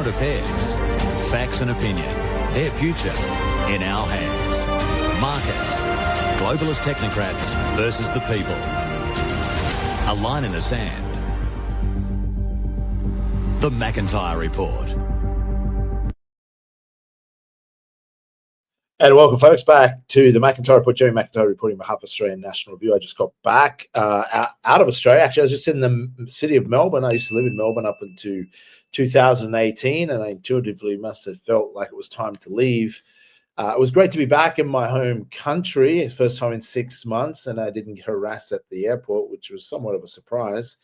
current affairs, facts and opinion, their future in our hands. Markets, globalist technocrats versus the people. A line in the sand. The McIntyre Report. And welcome, folks, back to the McIntyre Report. Jerry McIntyre reporting on behalf of Australian National Review. I just got back out of Australia. Actually, I was just in the city of Melbourne. I used to live in Melbourne up until 2018, and I intuitively must have felt like it was time to leave. It was great to be back in my home country, first time in 6 months, and I didn't get harassed at the airport, which was somewhat of a surprise.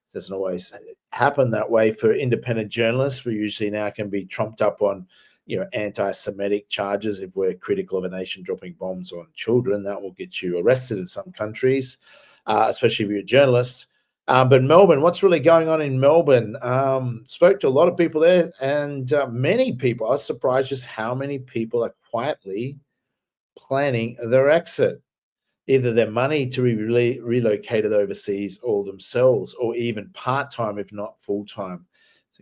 It doesn't always happen that way for independent journalists. We usually now can be trumped up on anti-Semitic charges. If we're critical of a nation dropping bombs on children, that will get you arrested in some countries, especially if you're a journalist. But Melbourne, what's really going on in Melbourne? Spoke to a lot of people there, and many people, I was surprised just how many people are quietly planning their exit, either their money to be relocated overseas or themselves, or even part-time, if not full-time.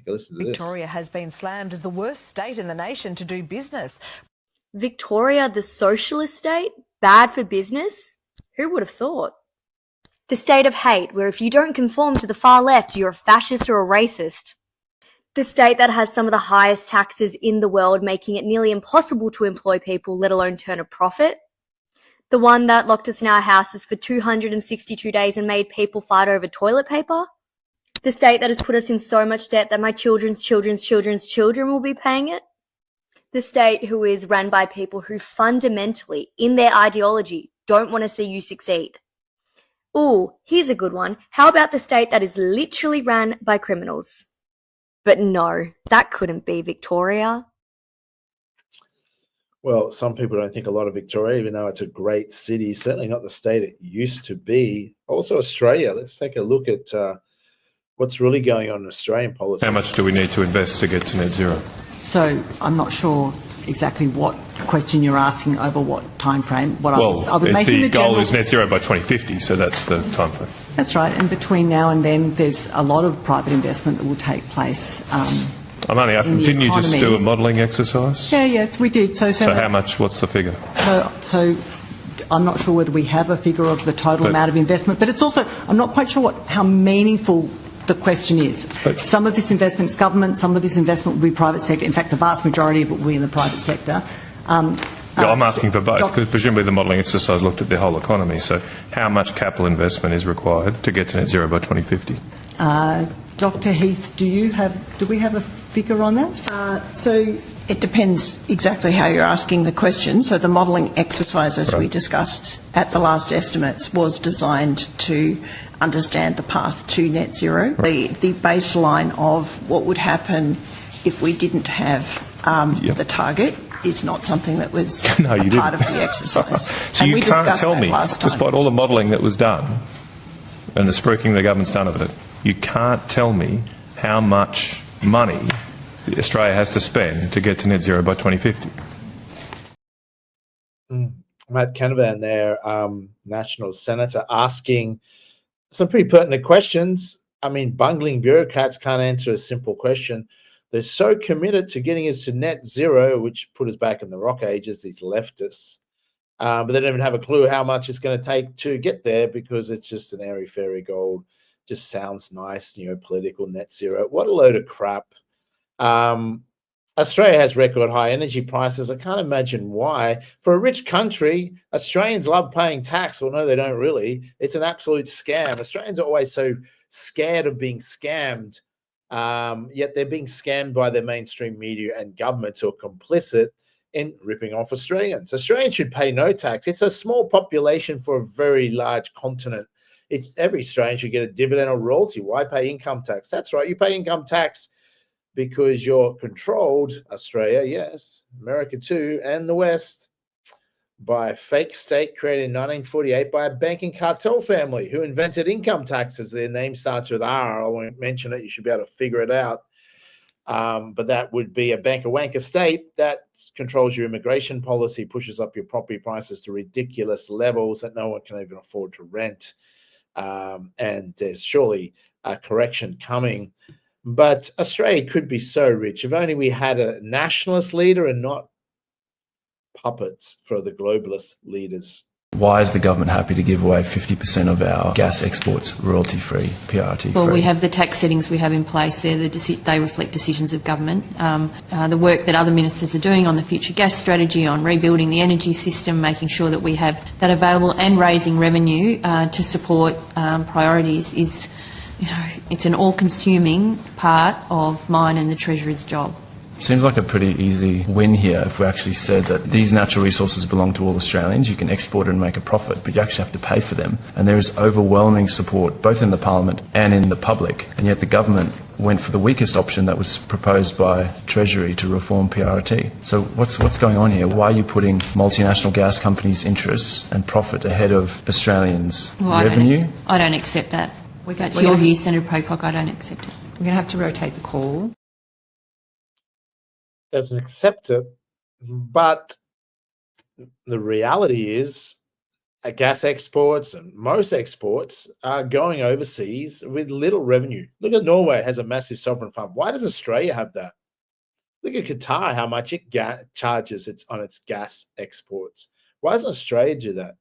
Listen to Victoria has been slammed as the worst state in the nation to do business. Victoria, the socialist state? Bad for business? Who would have thought? The state of hate, where if you don't conform to the far left, you're a fascist or a racist. The state that has some of the highest taxes in the world, making it nearly impossible to employ people, let alone turn a profit. The one that locked us in our houses for 262 days and made people fight over toilet paper. The state that has put us in so much debt that my children's children will be paying it. The state who is run by people who fundamentally, in their ideology, don't want to see you succeed. Ooh, here's a good one. How about the state that is literally run by criminals? But no, that couldn't be Victoria. Well, some people don't think a lot of Victoria, even though it's a great city, certainly not the state it used to be. Also Australia. Let's take a look at what's really going on in Australian policy. How much do we need to invest to get to net zero? So I'm not sure exactly what question you're asking over what time frame. The goal is net zero by 2050, so that's the time frame. That's right, and between now and then there's a lot of private investment that will take place. I'm only asking, didn't you just do a modelling exercise? Yeah, we did. So how much, what's the figure? So I'm not sure whether we have a figure of the total amount of investment, but it's also, I'm not quite sure how meaningful the question is. Some of this investment is government, some of this investment will be private sector. In fact, the vast majority of it will be in the private sector. I'm asking for both, because presumably the modelling exercise looked at the whole economy. So how much capital investment is required to get to net zero by 2050? Dr. Heath, do we have a figure on that? So it depends exactly how you're asking the question. So the modelling exercise, as we discussed at the last estimates, was designed to understand the path to net zero. The baseline of what would happen if we didn't have the target is not something that was part of the exercise. So and you we can't discussed tell that me, last time. despite all the modelling that was done and the spruiking the government's done of it, you can't tell me how much money Australia has to spend to get to net zero by 2050. Matt Canavan there, National Senator, asking some pretty pertinent questions. I mean, bungling bureaucrats can't answer a simple question. They're so committed to getting us to net zero, which put us back in the rock ages, these leftists. But they don't even have a clue how much it's going to take to get there, because it's just an airy-fairy goal. Just sounds nice, political net zero. What a load of crap. Australia has record high energy prices. I can't imagine why. For a rich country, Australians love paying tax. Well, no, they don't really. It's an absolute scam. Australians are always so scared of being scammed, yet they're being scammed by their mainstream media and governments who are complicit in ripping off Australians. Australians should pay no tax. It's a small population for a very large continent. Every Australian should get a dividend or royalty. Why pay income tax? That's right. You pay income tax because you're controlled, Australia, yes, America too, and the West, by a fake state created in 1948 by a banking cartel family who invented income taxes. Their name starts with R. I won't mention it. You should be able to figure it out. But that would be a banker-wanker state that controls your immigration policy, pushes up your property prices to ridiculous levels that no one can even afford to rent. And there's surely a correction coming. But Australia could be so rich if only we had a nationalist leader and not puppets for the globalist leaders. Why is the government happy to give away 50% of our gas exports royalty-free, PRT-free? Well, we have the tax settings we have in place there. They reflect decisions of government. The work that other ministers are doing on the future gas strategy, on rebuilding the energy system, making sure that we have that available and raising revenue to support priorities is, it's an all-consuming part of mine and the Treasurer's job. Seems like a pretty easy win here if we actually said that these natural resources belong to all Australians. You can export it and make a profit, but you actually have to pay for them. And there is overwhelming support, both in the Parliament and in the public. And yet the government went for the weakest option that was proposed by Treasury to reform PRT. So what's going on here? Why are you putting multinational gas companies' interests and profit ahead of Australians' revenue? I don't accept that. That's your view, Senator Pocock. I don't accept it. We're going to have to rotate the call. Doesn't accept it, but the reality is gas exports and most exports are going overseas with little revenue. Look at Norway, has a massive sovereign fund. Why does Australia have that? Look at Qatar, how much it charges on its gas exports. Why doesn't Australia do that?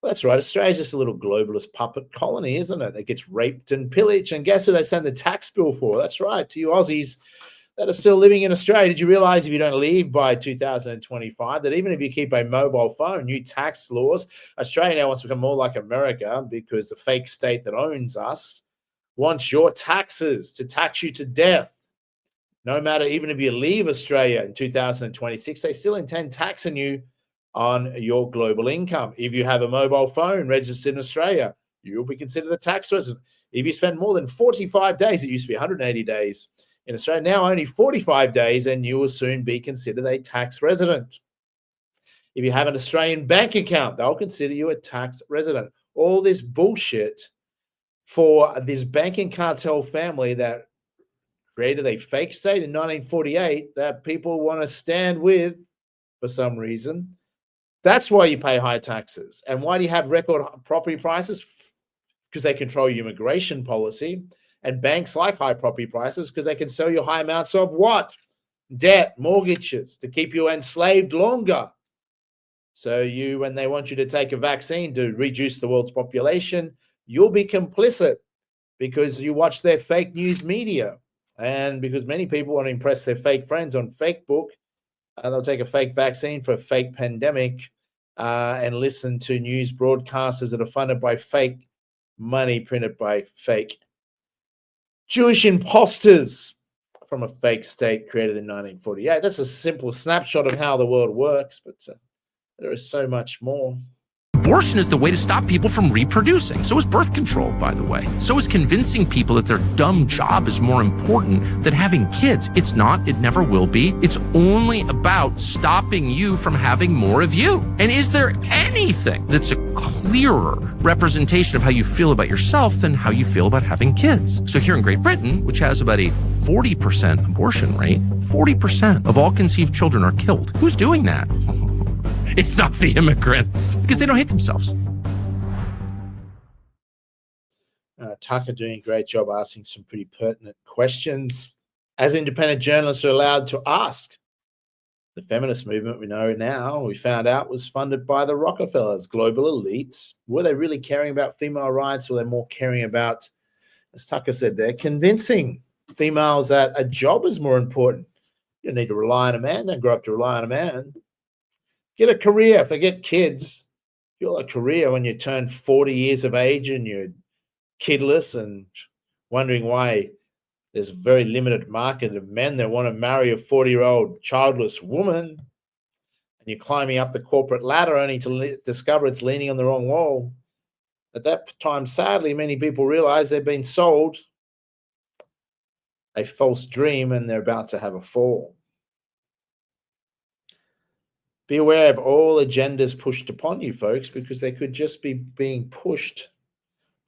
Well, that's right. Australia's just a little globalist puppet colony, isn't it? That gets raped and pillaged, and guess who they send the tax bill for? That's right, to you Aussies that are still living in Australia. Did you realize if you don't leave by 2025, that even if you keep a mobile phone, new tax laws, Australia now wants to become more like America because the fake state that owns us wants your taxes to tax you to death. No matter, even if you leave Australia in 2026, they still intend taxing you on your global income. If you have a mobile phone registered in Australia, you'll be considered a tax resident. If you spend more than 45 days, it used to be 180 days, in Australia, now only 45 days, and you will soon be considered a tax resident. If you have an Australian bank account, they'll consider you a tax resident. All this bullshit for this banking cartel family that created a fake state in 1948 that people want to stand with for some reason. That's why you pay high taxes. And why do you have record property prices? Because they control your immigration policy. And banks like high property prices because they can sell you high amounts of what? Debt, mortgages, to keep you enslaved longer. So when they want you to take a vaccine to reduce the world's population, you'll be complicit because you watch their fake news media. And because many people want to impress their fake friends on Facebook, they'll take a fake vaccine for a fake pandemic and listen to news broadcasters that are funded by fake money printed by fake Jewish imposters from a fake state created in 1948. That's a simple snapshot of how the world works, but there is so much more. Abortion is the way to stop people from reproducing. So is birth control, by the way. So is convincing people that their dumb job is more important than having kids. It's not. It never will be. It's only about stopping you from having more of you. And is there anything that's a clearer representation of how you feel about yourself than how you feel about having kids? So here in Great Britain, which has about a 40% abortion rate, 40% of all conceived children are killed. Who's doing that? It's not the immigrants, because they don't hate themselves. Tucker doing a great job asking some pretty pertinent questions, as independent journalists are allowed to ask. The feminist movement, we know now, we found out, was funded by the Rockefellers, global elites. Were they really caring about female rights, or were they more caring about, as Tucker said there, convincing females that a job is more important? You don't need to rely on a man. Don't grow up to rely on a man. Get a career. Forget kids. You'll have a career when you turn 40 years of age and you're kidless and wondering why there's a very limited market of men that want to marry a 40-year-old childless woman, and you're climbing up the corporate ladder only to discover it's leaning on the wrong wall. At that time, sadly, many people realize they've been sold a false dream and they're about to have a fall. Be aware of all agendas pushed upon you, folks, because they could just be being pushed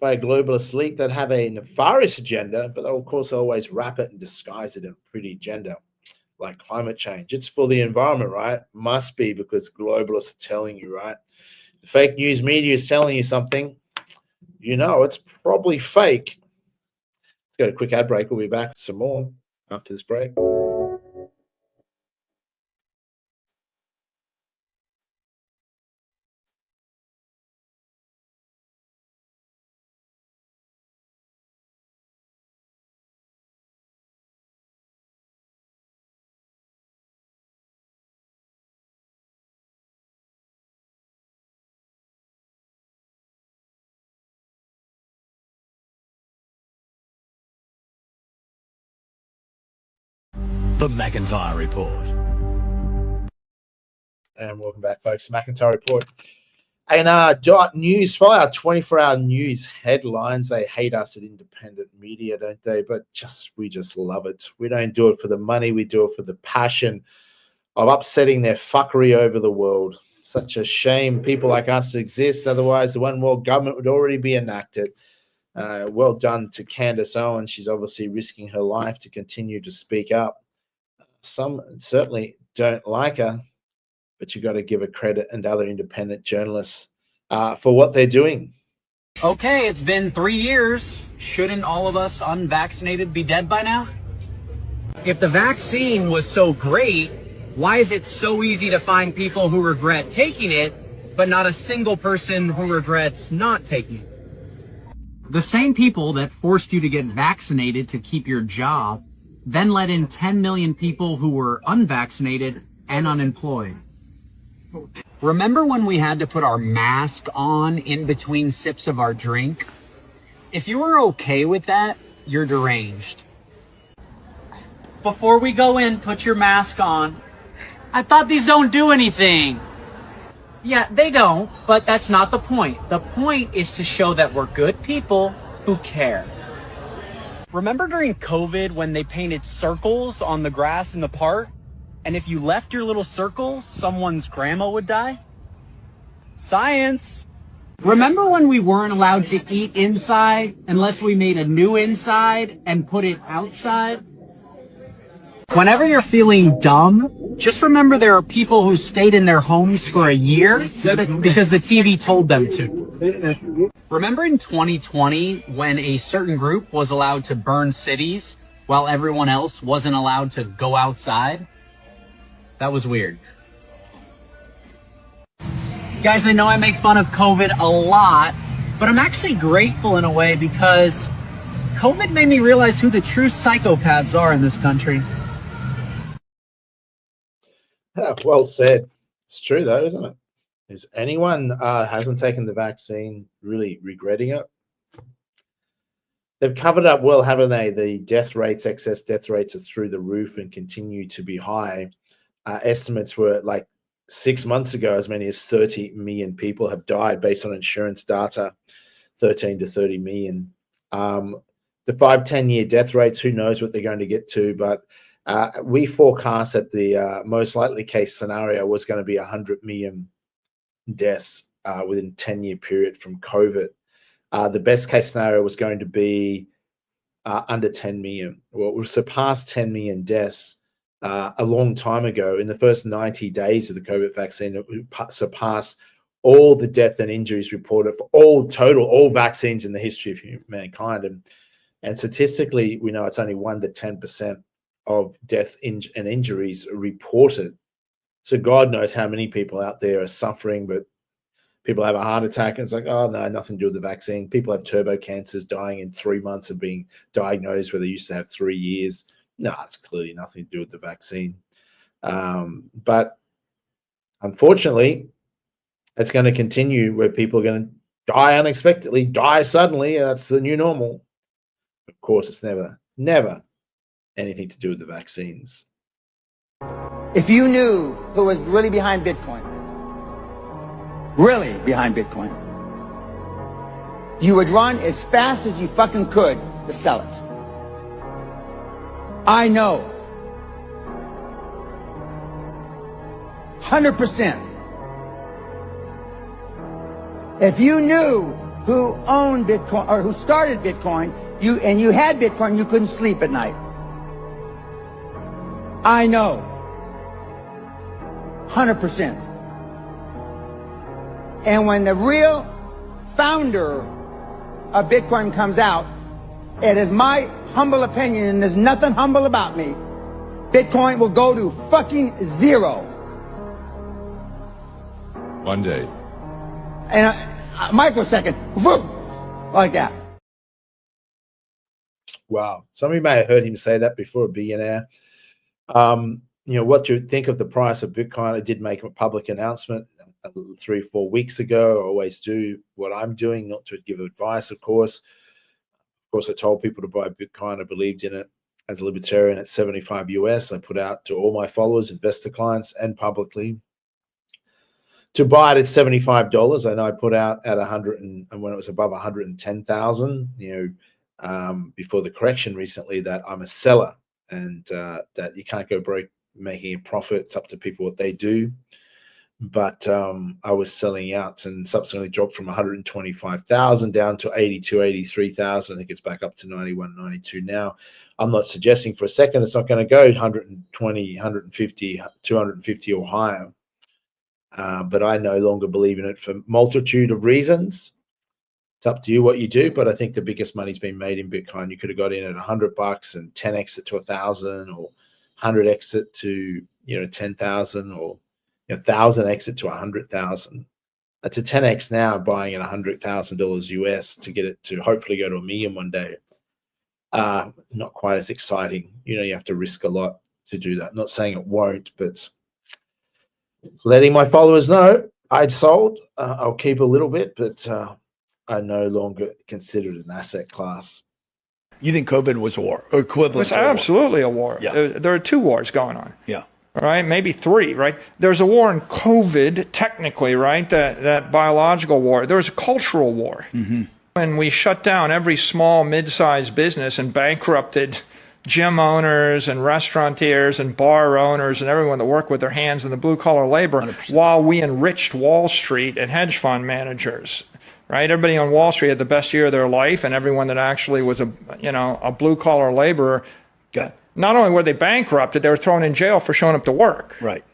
by a globalist elite that have a nefarious agenda, but they'll, of course, always wrap it and disguise it in a pretty agenda, like climate change. It's for the environment, right? Must be, because globalists are telling you, right? The fake news media is telling you something, you know it's probably fake. go to a quick ad break. We'll be back with some more after this break. The McIntyre Report. And welcome back, folks. McIntyre Report. And news for our 24-hour news headlines. They hate us at independent media, don't they? But we just love it. We don't do it for the money. We do it for the passion of upsetting their fuckery over the world. Such a shame people like us exist. Otherwise, the one world government would already be enacted. Well done to Candace Owens. She's obviously risking her life to continue to speak up. Some certainly don't like her, but you got to give her credit and other independent journalists for what they're doing. Okay, it's been 3 years. Shouldn't all of us unvaccinated be dead by now? If the vaccine was so great, why is it so easy to find people who regret taking it, but not a single person who regrets not taking it? The same people that forced you to get vaccinated to keep your job then let in 10 million people who were unvaccinated and unemployed. Remember when we had to put our mask on in between sips of our drink? If you were okay with that, you're deranged. Before we go in, put your mask on. I thought these don't do anything. Yeah, they don't, but that's not the point. The point is to show that we're good people who care. Remember during COVID when they painted circles on the grass in the park? And if you left your little circle, someone's grandma would die? Science! Remember when we weren't allowed to eat inside unless we made a new inside and put it outside? Whenever you're feeling dumb, just remember there are people who stayed in their homes for a year because the TV told them to. Remember in 2020 when a certain group was allowed to burn cities while everyone else wasn't allowed to go outside? That was weird. Guys, I know I make fun of COVID a lot, but I'm actually grateful in a way because COVID made me realize who the true psychopaths are in this country. Well said. It's true, though, isn't it? Is anyone hasn't taken the vaccine really regretting it? They've covered up well, haven't they? The death rates, excess death rates are through the roof and continue to be high. Estimates were like 6 months ago, as many as 30 million people have died based on insurance data, 13 to 30 million. The 5-10-year death rates, who knows what they're going to get to, but we forecast that the most likely case scenario was going to be 100 million deaths within a 10-year period from COVID. The best case scenario was going to be under 10 million. Well, we surpassed 10 million deaths a long time ago. In the first 90 days of the COVID vaccine, it surpassed all the death and injuries reported for all vaccines in the history of mankind. And statistically, we know it's only 1 to 10% of deaths and injuries reported. So God knows how many people out there are suffering, but people have a heart attack and it's like, oh no, nothing to do with the vaccine. People have turbo cancers dying in 3 months of being diagnosed where they used to have 3 years. No, it's clearly nothing to do with the vaccine. But unfortunately, it's going to continue where people are going to die unexpectedly, die suddenly. That's the new normal. Of course, it's never anything to do with the vaccines. If you knew who was really behind Bitcoin, you would run as fast as you fucking could to sell it. I know. 100%. If you knew who owned Bitcoin or who started Bitcoin, and you had Bitcoin, you couldn't sleep at night. I know. 100%. And when the real founder of Bitcoin comes out, it is my humble opinion, and there's nothing humble about me, Bitcoin will go to fucking zero. One day. And a microsecond, whoop, like that. Wow. Some of you may have heard him say that before, a billionaire. What do you think of the price of Bitcoin? I did make a public announcement 3 or 4 weeks ago. I always do what I'm doing, not to give advice, of course. Of course, I told people to buy Bitcoin. I believed in it as a libertarian at 75 US. I put out to all my followers, investor clients, and publicly to buy it at $75. And I put out at 100, and when it was above 110,000, before the correction recently, that I'm a seller and that you can't go broke making a profit. It's up to people what they do. But I was selling out and subsequently dropped from 125,000 down to 82, 83,000. I think it's back up to 91, 92 now. I'm not suggesting for a second it's not going to go 120, 150, 250 or higher. But I no longer believe in it for a multitude of reasons. It's up to you what you do, but I think the biggest money's been made in Bitcoin. You could have got in at $100 and 10x it to 1,000, or 100x it to 10,000, or 1,000x it to 100,000. That's a 10x now, buying at $100,000 US to get it to hopefully go to $1 million one day. Not quite as exciting. You have to risk a lot to do that. Not saying it won't, but letting my followers know I'd sold. I'll keep a little bit, but I no longer consider it an asset class. You think COVID was a war, or equivalent? It's absolutely a war. Yeah. There are 2 wars going on. Yeah. All right, maybe 3, right? There's a war in COVID, technically, right? That biological war. There's a cultural war. Mm-hmm. When we shut down every small, mid-sized business and bankrupted gym owners and restaurateurs and bar owners and everyone that work with their hands in the blue-collar labor, 100%. while we enriched Wall Street and hedge fund managers. Right, everybody on Wall Street had the best year of their life, and everyone that actually was a blue collar laborer. Not only were they bankrupted, they were thrown in jail for showing up to work. Right.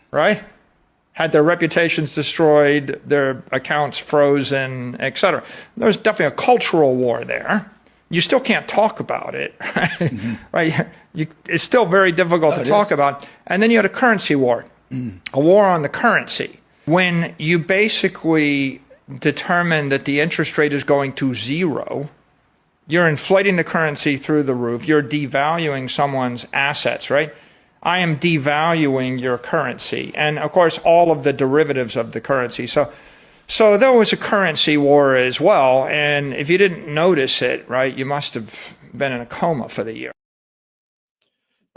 Had their reputations destroyed, their accounts frozen, etc. There's definitely a cultural war there. You still can't talk about it, right? Mm-hmm. Right? It's still very difficult to talk about. And then you had a currency war, a war on the currency, when you basically determine that the interest rate is going to 0, you're inflating the currency through the roof. You're devaluing someone's assets, right? I am devaluing your currency. And of course, all of the derivatives of the currency. So there was a currency war as well. And if you didn't notice it, right, you must have been in a coma for the year.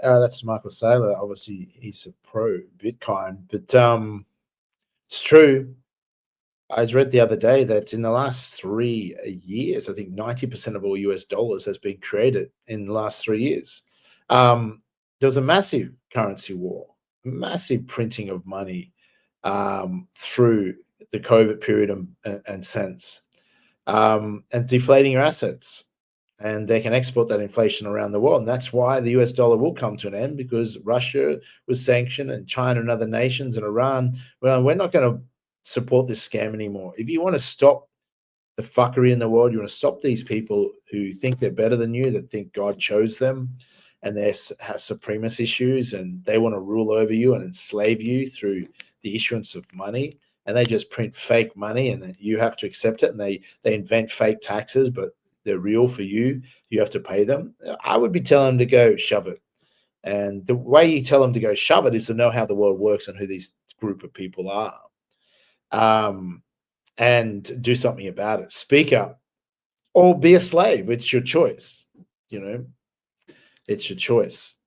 That's Michael Saylor. Obviously, he's a pro Bitcoin, but it's true. I read the other day that in the last 3 years, I think 90% of all US dollars has been created in the last 3 years. There was a massive currency war, massive printing of money through the COVID period and since, and deflating your assets. And they can export that inflation around the world. And that's why the US dollar will come to an end, because Russia was sanctioned, and China and other nations, and Iran. Well, we're not going to support this scam anymore. If you want to stop the fuckery in the world, you want to stop these people who think they're better than you, that think God chose them, and they have supremacist issues, and they want to rule over you and enslave you through the issuance of money, and they just print fake money, and then you have to accept it, and they invent fake taxes, but they're real for you. You have to pay them. I would be telling them to go shove it. And the way you tell them to go shove it is to know how the world works and who these group of people are. And do something about it. Speak up, or be a slave. It's your choice. It's your choice.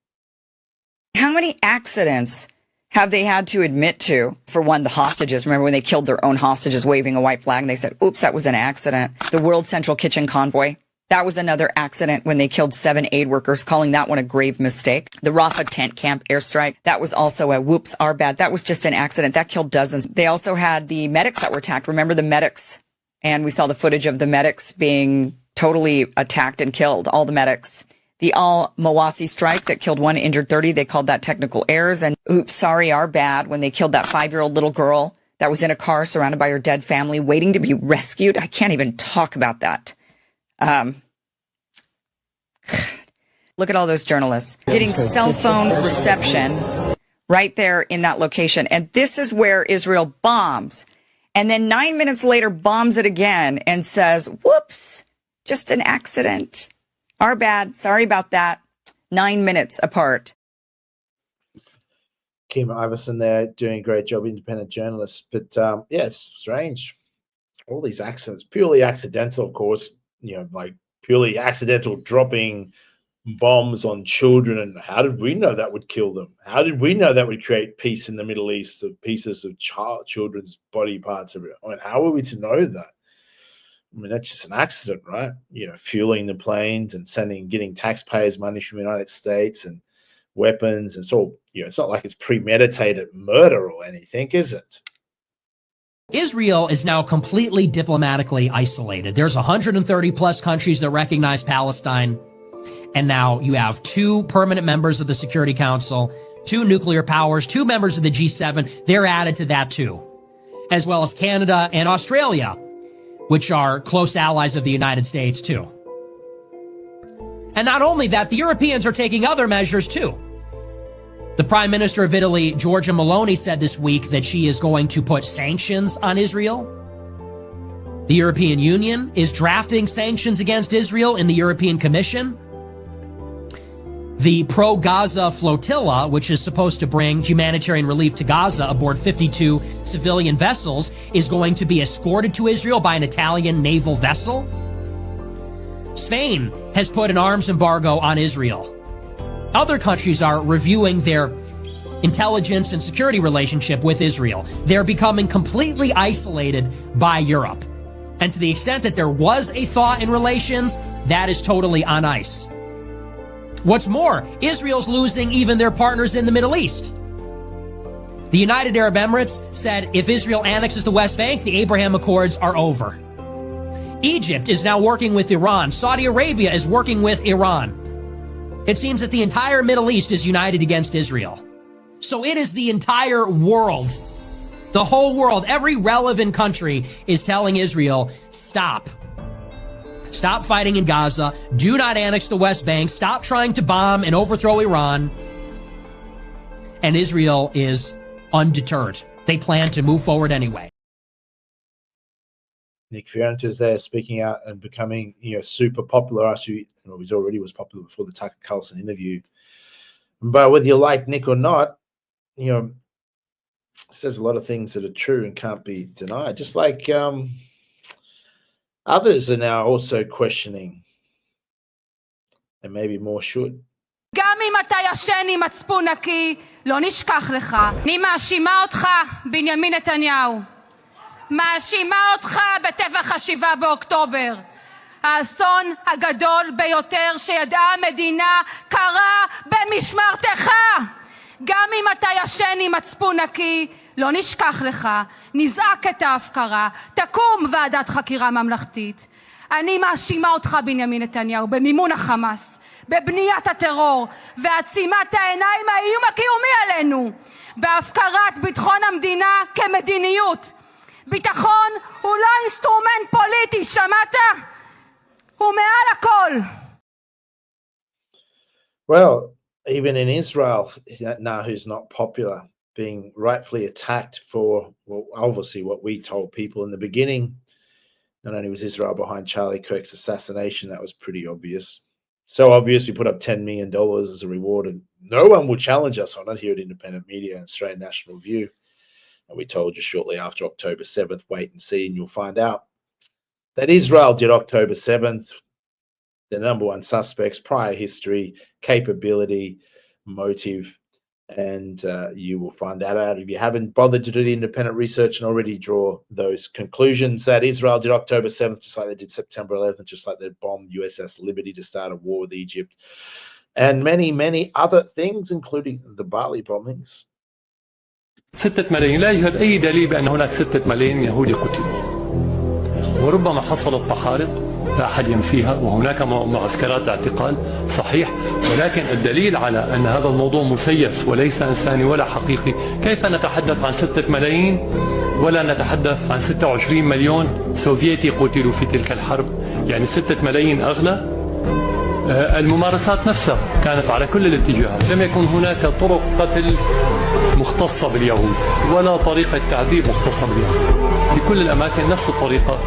How many accidents have they had to admit to? For one, the hostages. Remember when they killed their own hostages waving a white flag, and they said, oops, that was an accident. The World Central Kitchen convoy. That was another accident when they killed 7 aid workers, calling that one a grave mistake. The Rafa tent camp airstrike, that was also a whoops, our bad. That was just an accident. That killed dozens. They also had the medics that were attacked. Remember the medics? And we saw the footage of the medics being totally attacked and killed, all the medics. The Al-Mawasi strike that killed 1, injured 30, they called that technical errors. And oops, sorry, our bad, when they killed that 5-year-old little girl that was in a car surrounded by her dead family waiting to be rescued. I can't even talk about that. Look at all those journalists getting cell phone reception right there in that location. And this is where Israel bombs. And then 9 minutes later bombs it again and says, whoops, just an accident. Our bad. Sorry about that. 9 minutes apart. Kim Iverson there doing a great job, independent journalist. But yeah, it's strange. All these accidents, purely accidental, of course, like purely accidental dropping bombs on children. And how did we know that would kill them? How did we know that would create peace in the Middle East of pieces of children's body parts? I mean, how were we to know that? I mean, that's just an accident, right? Fueling the planes and getting taxpayers' money from the United States and weapons. And so, it's not like it's premeditated murder or anything, is it? Israel is now completely diplomatically isolated. There's 130 plus countries that recognize Palestine. And now you have 2 permanent members of the Security Council, 2 nuclear powers, 2 members of the G7. They're added to that too, as well as Canada and Australia, which are close allies of the United States too. And not only that, the Europeans are taking other measures too. The Prime Minister of Italy, Giorgia Meloni, said this week that she is going to put sanctions on Israel. The European Union is drafting sanctions against Israel in the European Commission. The pro-Gaza flotilla, which is supposed to bring humanitarian relief to Gaza aboard 52 civilian vessels, is going to be escorted to Israel by an Italian naval vessel. Spain has put an arms embargo on Israel. Other countries are reviewing their intelligence and security relationship with Israel. They're becoming completely isolated by Europe. And to the extent that there was a thaw in relations, that is totally on ice. What's more, Israel's losing even their partners in the Middle East. The United Arab Emirates said if Israel annexes the West Bank, the Abraham Accords are over. Egypt is now working with Iran. Saudi Arabia is working with Iran. It seems that the entire Middle East is united against Israel. So it is the entire world, the whole world, every relevant country is telling Israel, stop. Stop fighting in Gaza. Do not annex the West Bank. Stop trying to bomb and overthrow Iran. And Israel is undeterred. They plan to move forward anyway. Nick Fiorente's there speaking out and becoming, super popular. Actually, he already was popular before the Tucker Carlson interview. But whether you like Nick or not, says a lot of things that are true and can't be denied. Just like others are now also questioning, and maybe more should. גם אם אתה ישן עם מצפון נקי, לא נשכח לך. אני מאשימה אותך, בנימין נתניהו. מאשימה אותך בטבח 7 באוקטובר. האסון הגדול ביותר שידעה המדינה קרה במשמרתך. גם אם אתה ישן עם מצפון נקי, לא נשכח לך. נזעק את ההפקרה. תקום ועדת חקירה ממלכתית. אני מאשימה אותך, בנימין נתניהו, במימון החמאס, בבניית הטרור, ועצימת העיניים האיום הקיומי עלינו, בהפקרת ביטחון המדינה כמדיניות. ביטחון הוא לא אינסטרומנט פוליטי, שמעת? הוא מעל הכל. Well, even in Israel, now who's not popular, being rightfully attacked for, well, obviously what we told people in the beginning. Not only was Israel behind Charlie Kirk's assassination, that was pretty obvious. So obvious, we put up $10 million as a reward, and no one will challenge us on it here at Independent Media and Australian National Review. And we told you shortly after October 7th, wait and see, and you'll find out that Israel did October 7th. The number one suspects, prior history, capability, motive, and you will find that out if you haven't bothered to do the independent research and already draw those conclusions that Israel did October 7th, just like they did September 11th, just like they bombed USS Liberty to start a war with Egypt, and many, many other things, including the Bali bombings. 6 ملايين لا يوجد أي دليل بأن هناك 6 ملايين يهودي قتلوا، وربما حصلت محارق لا أحد ينفيها، وهناك معسكرات اعتقال صحيح، ولكن الدليل على أن هذا الموضوع مسيس وليس إنساني ولا حقيقي. كيف نتحدث عن 6 ملايين ولا نتحدث عن 26 مليون سوفيتي قتلوا في تلك الحرب؟ يعني 6 ملايين أغلى الممارسات نفسها كانت على كل الاتجاهات. لم يكن هناك طرق قتل مختصة باليهود ولا طريقة تعذيب مختصة باليهود. في كل الأماكن نفس الطريقة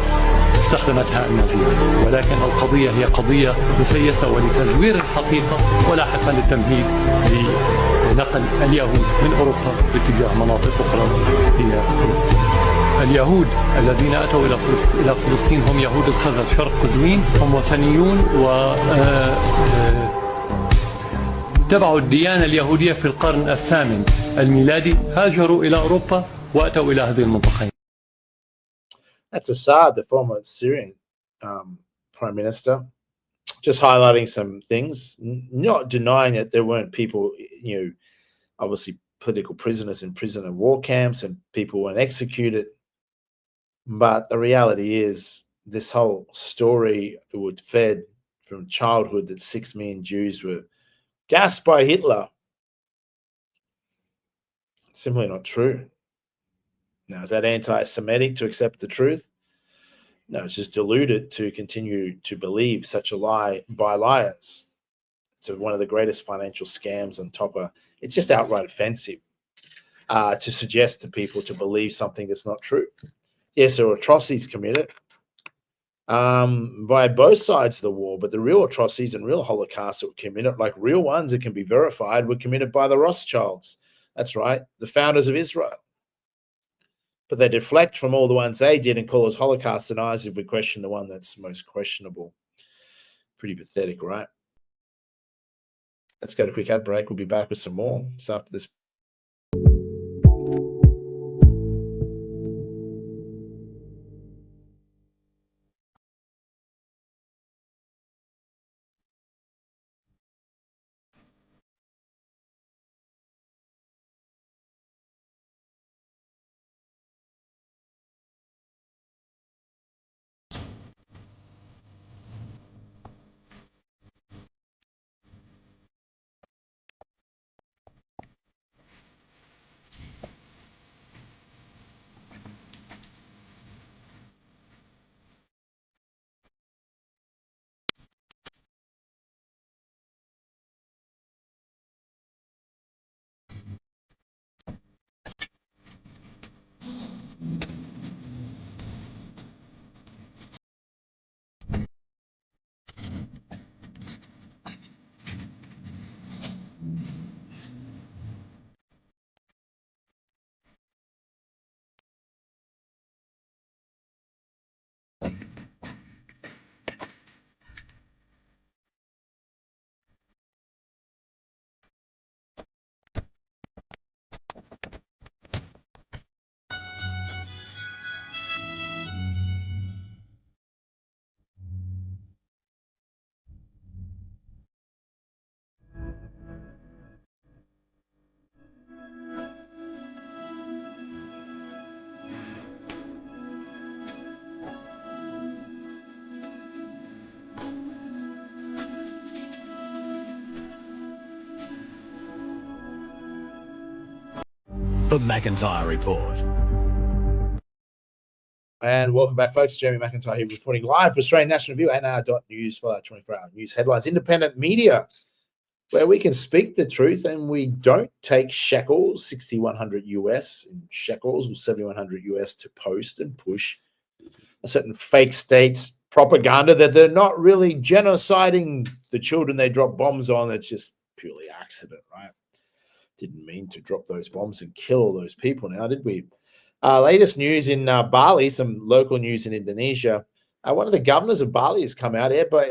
استخدمتها النازية، ولكن القضية هي قضية مسيسة ولتزوير الحقيقة ولا حقا للتمهيد لنقل اليهود من أوروبا باتجاه مناطق أخرى هي فلسطين. اليهود الذين أتوا إلى فلسطين هم يهود الخزر شرق قزوين، هم وثنيون و تبعوا الديانة اليهودية في القرن الثامن الميلادي، هاجروا إلى أوروبا وأتوا إلى هذه المنطقة. That's Assad, the former Syrian prime minister, just highlighting some things, not denying that there weren't people, obviously political prisoners in prison and war camps and people weren't executed. But the reality is this whole story that was fed from childhood that 6 million Jews were gassed by Hitler, simply not true. Now, is that anti-Semitic to accept the truth? No, it's just deluded to continue to believe such a lie by liars. It's one of the greatest financial scams on top of, it's just outright offensive to suggest to people to believe something that's not true. Yes, there were atrocities committed by both sides of the war, but the real atrocities and real Holocausts that were committed, like real ones that can be verified, were committed by the Rothschilds. That's right, the founders of Israel. But they deflect from all the ones they did and call us Holocaust deniers if we question the one that's most questionable. Pretty pathetic, right? Let's go to a quick ad break. We'll be back with some more just after this. The McIntyre Report. And welcome back, folks. Jeremy McIntyre here, reporting live for Australian National Review, NR.news for our 24-hour news headlines. Independent media, where we can speak the truth and we don't take shekels, 6,100 US in shekels or 7,100 US to post and push a certain fake state's propaganda that they're not really genociding the children they drop bombs on. It's just purely accident, right? Didn't mean to drop those bombs and kill all those people now, did we? Latest news in Bali, some local news in Indonesia. One of the governors of Bali has come out here, but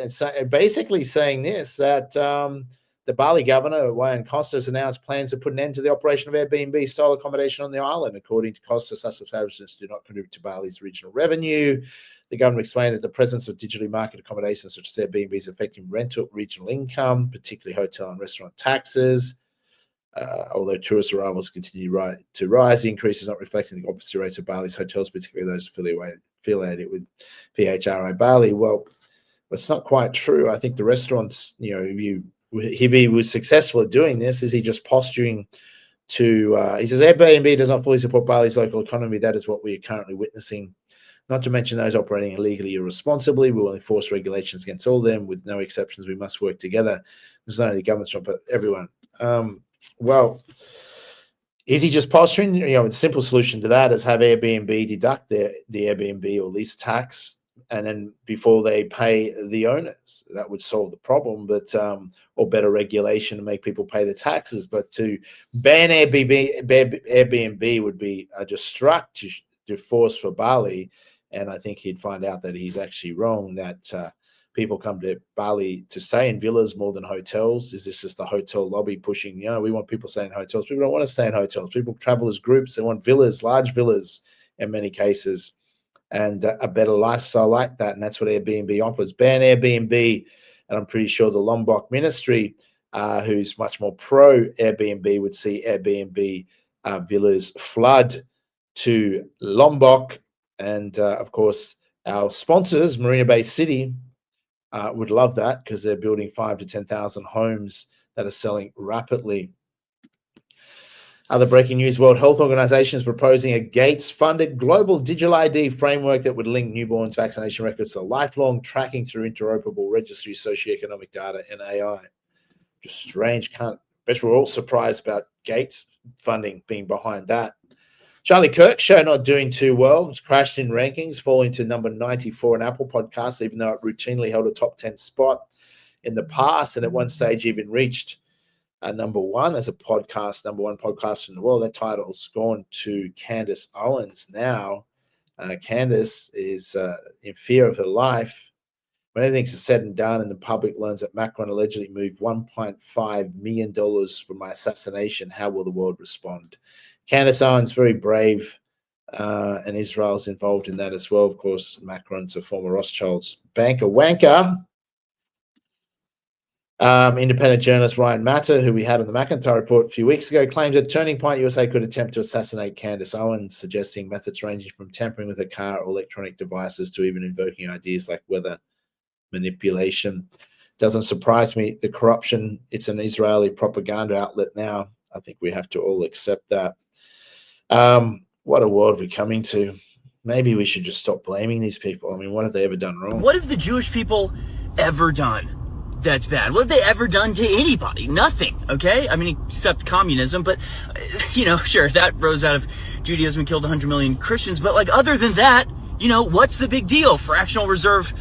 basically saying this, that the Bali governor, Wayan Costa, has announced plans to put an end to the operation of Airbnb-style accommodation on the island. According to Costa, such establishments do not contribute to Bali's regional revenue. The government explained that the presence of digitally marketed accommodations such as Airbnb is affecting rental regional income, particularly hotel and restaurant taxes. Although tourist arrivals continue to rise, the increase is not reflecting the occupancy rates of Bali's hotels, particularly those affiliated with PHRI Bali. Well, it's not quite true. I think the restaurants, if he was successful at doing this, is he just posturing to, he says, Airbnb does not fully support Bali's local economy. That is what we are currently witnessing. not to mention those operating illegally or irresponsibly. We will enforce regulations against all of them with no exceptions. We must work together. This is not only the government's job, but everyone. Well, is he just posturing? The simple solution to that is have Airbnb deduct the Airbnb or lease tax, and then before they pay the owners, that would solve the problem. But or better regulation to make people pay the taxes. But to ban Airbnb would be a destructive force for Bali, and I think he'd find out that he's actually wrong. That people come to Bali to stay in villas more than hotels. Is this just a hotel lobby pushing? We want people staying in hotels. People don't want to stay in hotels. People travel as groups. They want villas, large villas in many cases, and a better lifestyle like that. And that's what Airbnb offers. Ban Airbnb, and I'm pretty sure the Lombok ministry, who's much more pro Airbnb, would see Airbnb villas flood to Lombok. And of course, our sponsors, Marina Bay City, would love that because they're building 5,000 to 10,000 homes that are selling rapidly. Other breaking news: World Health Organization is proposing a Gates-funded global digital ID framework that would link newborns' vaccination records to lifelong tracking through interoperable registry, socioeconomic data, and AI. Just strange. Bet we're all surprised about Gates funding being behind that. Charlie Kirk show not doing too well. It's crashed in rankings, falling to number 94 in Apple Podcasts, even though it routinely held a top 10 spot in the past, and at one stage even reached number one as a podcast, number one podcast in the world. That title's gone to Candace Owens now. Candace is in fear of her life. When everything's said and done and the public learns that Macron allegedly moved $1.5 million for my assassination, how will the world respond? Candace Owens, very brave, and Israel's involved in that as well. Of course, Macron's a former Rothschild's banker wanker. Independent journalist Ryan Matter, who we had on the McIntyre Report a few weeks ago, claims that Turning Point USA could attempt to assassinate Candace Owens, suggesting methods ranging from tampering with her car or electronic devices to even invoking ideas like weather manipulation. Doesn't surprise me. The corruption, it's an Israeli propaganda outlet now. I think we have to all accept that. What a world we're coming to. Maybe we should just stop blaming these people. I mean, what have they ever done wrong? What have the Jewish people ever done that's bad? What have they ever done to anybody? Nothing, okay? I mean, except communism, but, sure, that rose out of Judaism and killed 100 million Christians, but, other than that, what's the big deal? Fractional reserve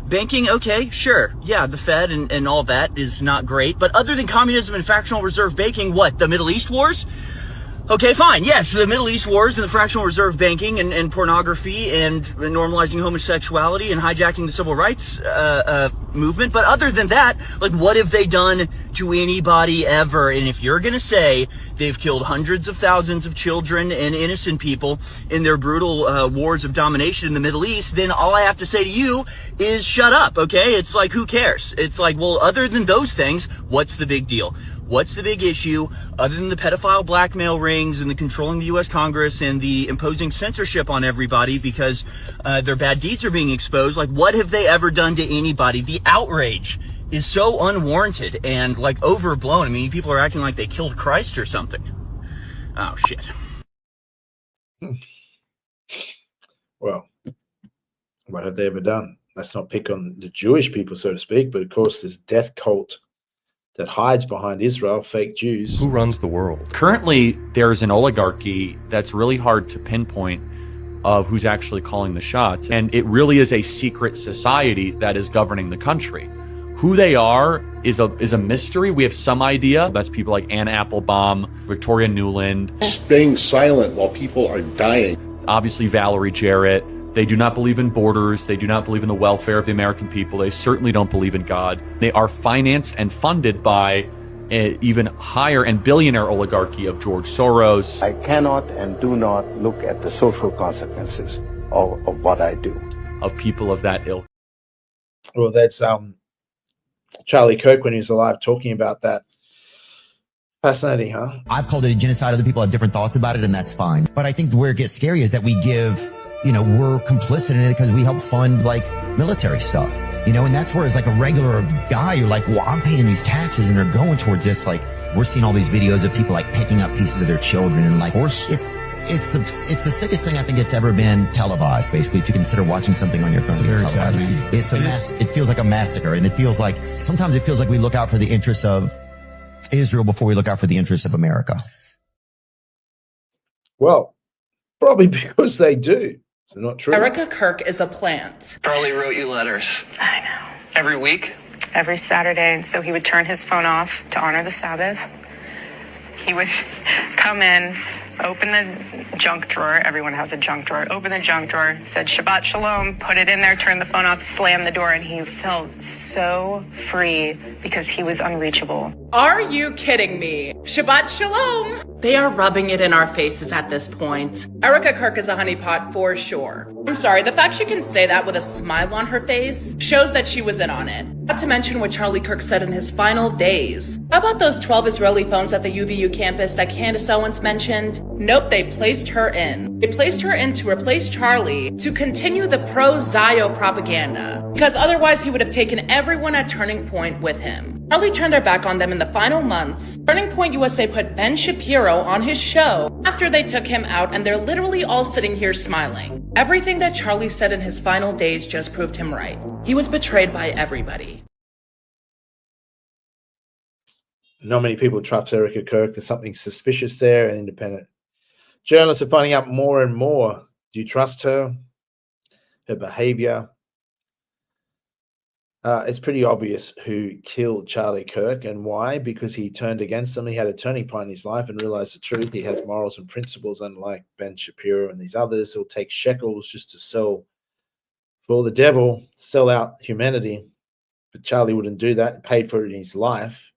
banking, okay, sure, yeah, the Fed and all that is not great, but other than communism and fractional reserve banking, what, the Middle East wars? Okay, fine. Yes, the Middle East wars and the fractional reserve banking and pornography and normalizing homosexuality and hijacking the civil rights movement. But other than that, what have they done to anybody ever? And if you're going to say they've killed hundreds of thousands of children and innocent people in their brutal wars of domination in the Middle East, then all I have to say to you is shut up, okay? It's who cares? It's well, other than those things, what's the big deal? What's the big issue other than the pedophile blackmail rings and the controlling the U.S. Congress and the imposing censorship on everybody because their bad deeds are being exposed? What have they ever done to anybody? The outrage is so unwarranted and overblown. I mean, people are acting like they killed Christ or something. Oh, shit. Well, what have they ever done? Let's not pick on the Jewish people, so to speak, but of course this death cult that hides behind Israel, fake Jews. Who runs the world? Currently, there's an oligarchy that's really hard to pinpoint of who's actually calling the shots. And it really is a secret society that is governing the country. Who they are is a mystery. We have some idea. That's people like Anne Applebaum, Victoria Nuland. Being silent while people are dying. Obviously, Valerie Jarrett. They do not believe in borders. They do not believe in the welfare of the American people. They certainly don't believe in God. They are financed and funded by an even higher and billionaire oligarchy of George Soros. I cannot and do not look at the social consequences of what I do. Of people of that ilk. Well, that's Charlie Kirk when he was alive talking about that. Fascinating, huh? I've called it a genocide. Other people have different thoughts about it, and that's fine. But I think where it gets scary is that we give... we're complicit in it because we help fund military stuff, and that's where it's a regular guy, you're well, I'm paying these taxes and they're going towards this. We're seeing all these videos of people picking up pieces of their children and it's it's the sickest thing I think it's ever been televised, basically, if you consider watching something on your phone. It's televised. It feels like a massacre, and sometimes it feels like we look out for the interests of Israel before we look out for the interests of America. Well, probably because they do. Is it not true? Erica Kirk is a plant. Charlie wrote you letters. I know. Every week? Every Saturday. So he would turn his phone off to honor the Sabbath. He would come in, open the junk drawer. Everyone has a junk drawer. Open the junk drawer, said Shabbat Shalom, put it in there, turn the phone off, slam the door, and he felt so free because he was unreachable. Are you kidding me? Shabbat Shalom! They are rubbing it in our faces at this point. Erica Kirk is a honeypot for sure. I'm sorry, the fact she can say that with a smile on her face shows that she was in on it. Not to mention what Charlie Kirk said in his final days. How about those 12 Israeli phones at the UVU campus that Candace Owens mentioned? Nope, they placed her in. They placed her in to replace Charlie to continue the pro-Zio propaganda, because otherwise he would have taken everyone at Turning Point with him. Charlie turned their back on them in the final months. Turning Point USA put Ben Shapiro on his show after they took him out, and they're literally all sitting here smiling. Everything that Charlie said in his final days just proved him right. He was betrayed by everybody. Not many people trust Erica Kirk. There's something suspicious there, and independent journalists are finding out more and more. Do you trust her? Her behavior? It's pretty obvious who killed Charlie Kirk and why, because he turned against them. He had a turning point in his life and realized the truth. He has morals and principles, unlike Ben Shapiro and these others who'll take shekels just to sell for the devil, sell out humanity. But Charlie wouldn't do that. He paid for it in his life.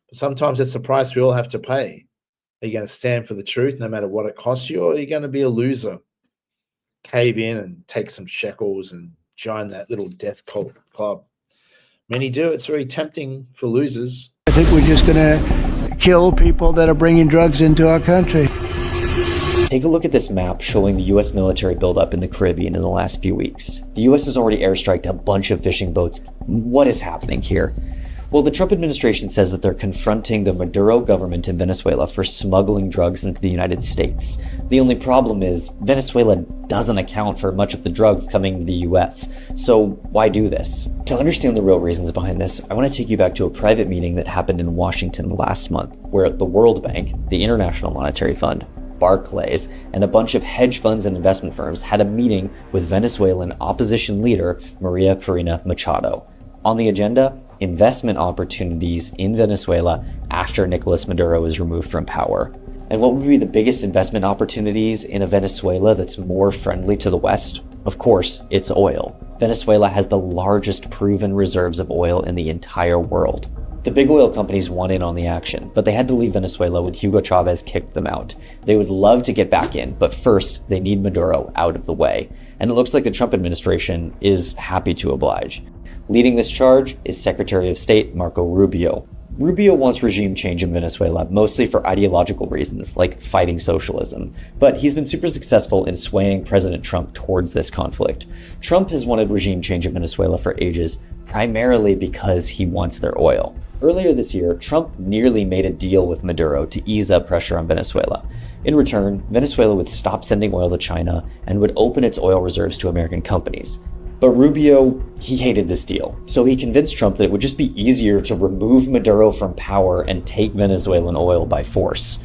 But sometimes it's the price we all have to pay. Are you going to stand for the truth no matter what it costs you, or are you going to be a loser? Cave in and take some shekels and join that little death cult club. Many do. It's very tempting for losers. I think we're just going to kill people that are bringing drugs into our country. Take a look at this map showing the U.S. military buildup in the Caribbean in the last few weeks. The U.S. has already airstriked a bunch of fishing boats. What is happening here? Well, the Trump administration says that they're confronting the Maduro government in Venezuela for smuggling drugs into the United States. The only problem is Venezuela doesn't account for much of the drugs coming to the US. So why do this? To understand the real reasons behind this, I want to take you back to a private meeting that happened in Washington last month, where the World Bank, the International Monetary Fund, Barclays, and a bunch of hedge funds and investment firms had a meeting with Venezuelan opposition leader Maria Corina Machado. On the agenda, investment opportunities in Venezuela after Nicolas Maduro is removed from power. And what would be the biggest investment opportunities in a Venezuela that's more friendly to the West? Of course, it's oil. Venezuela has the largest proven reserves of oil in the entire world. The big oil companies want in on the action, but they had to leave Venezuela when Hugo Chavez kicked them out. They would love to get back in, but first, they need Maduro out of the way. And it looks like the Trump administration is happy to oblige. Leading this charge is Secretary of State Marco Rubio. Rubio wants regime change in Venezuela, mostly for ideological reasons, like fighting socialism. But he's been super successful in swaying President Trump towards this conflict. Trump has wanted regime change in Venezuela for ages, primarily because he wants their oil. Earlier this year, Trump nearly made a deal with Maduro to ease up pressure on Venezuela. In return, Venezuela would stop sending oil to China and would open its oil reserves to American companies. But Rubio, he hated this deal. So he convinced Trump that it would just be easier to remove Maduro from power and take Venezuelan oil by force.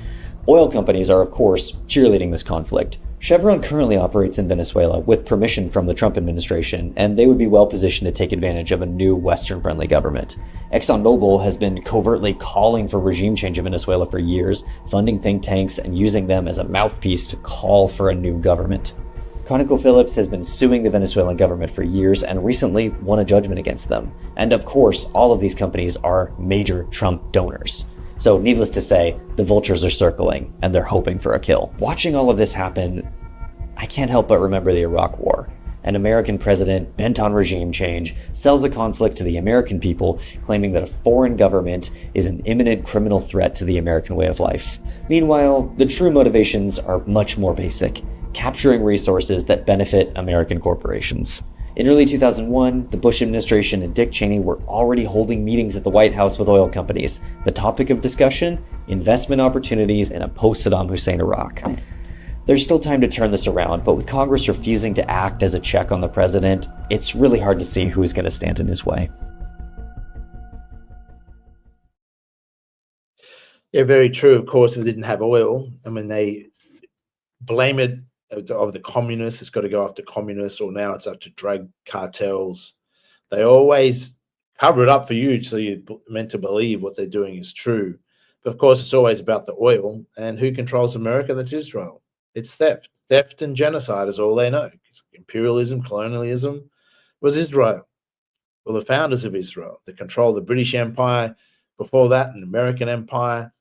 Oil companies are, of course, cheerleading this conflict. Chevron currently operates in Venezuela with permission from the Trump administration, and they would be well positioned to take advantage of a new Western-friendly government. ExxonMobil has been covertly calling for regime change in Venezuela for years, funding think tanks and using them as a mouthpiece to call for a new government. ConocoPhillips has been suing the Venezuelan government for years and recently won a judgment against them. And of course, all of these companies are major Trump donors. So needless to say, the vultures are circling and they're hoping for a kill. Watching all of this happen, I can't help but remember the Iraq War. An American president bent on regime change sells the conflict to the American people, claiming that a foreign government is an imminent criminal threat to the American way of life. Meanwhile, the true motivations are much more basic. Capturing resources that benefit American corporations. In early 2001, the Bush administration and Dick Cheney were already holding meetings at the White House with oil companies. The topic of discussion? Investment opportunities in a post-Saddam Hussein Iraq. There's still time to turn this around, but with Congress refusing to act as a check on the president, it's really hard to see who's going to stand in his way. Yeah, very true. Of course, they didn't have oil. I mean, they blame it of the communists. It's got to go after communists, or now it's up to drug cartels. They always cover it up for you, so you're meant to believe what they're doing is true. But of course, it's always about the oil. And who controls America? That's Israel. It's theft. Theft and genocide is all they know. Imperialism, colonialism was Israel. Well, the founders of Israel, they control the British Empire, before that, an American Empire.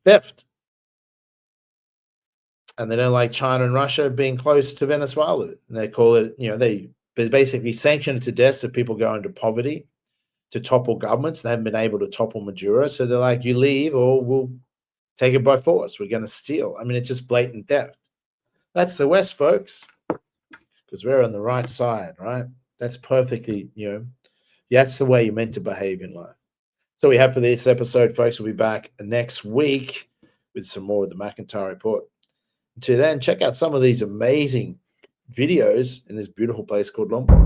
Theft. And they don't like China and Russia being close to Venezuela. And they call it, they basically sanction it to death so people go into poverty to topple governments. They haven't been able to topple Maduro. So they're like, you leave or we'll take it by force. We're going to steal. I mean, it's just blatant theft. That's the West, folks, because we're on the right side, right? That's perfectly, that's the way you're meant to behave in life. So we have for this episode, folks. We'll be back next week with some more of the McIntyre Report. Until then, check out some of these amazing videos in this beautiful place called Lombok.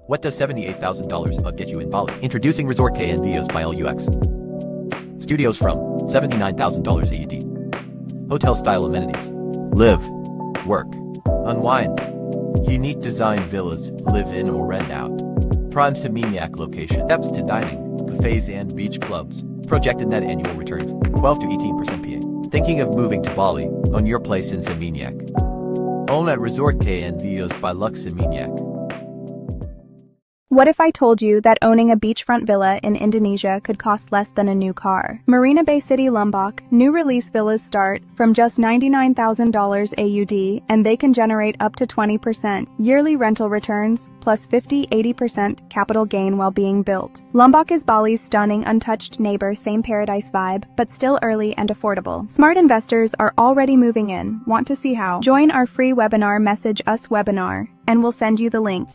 What does $78,000 get you in Bali? Introducing Resort KNVOs by LUX. Studios from $79,000 AUD. Hotel-style amenities. Live, work, unwind. Unique design villas, live in or rent out. Prime Seminyak location. Steps to dining, buffets and beach clubs. Projected net annual returns, 12 to 18% PA. Thinking of moving to Bali? Own your place in Seminyak. Own at Resort KNVOs by Lux Seminyak. What if I told you that owning a beachfront villa in Indonesia could cost less than a new car? Marina Bay City, Lombok, new release villas start from just $99,000 AUD, and they can generate up to 20% yearly rental returns, plus 50-80% capital gain while being built. Lombok is Bali's stunning, untouched neighbor, same paradise vibe, but still early and affordable. Smart investors are already moving in. Want to see how? Join our free webinar, Message Us Webinar, and we'll send you the link.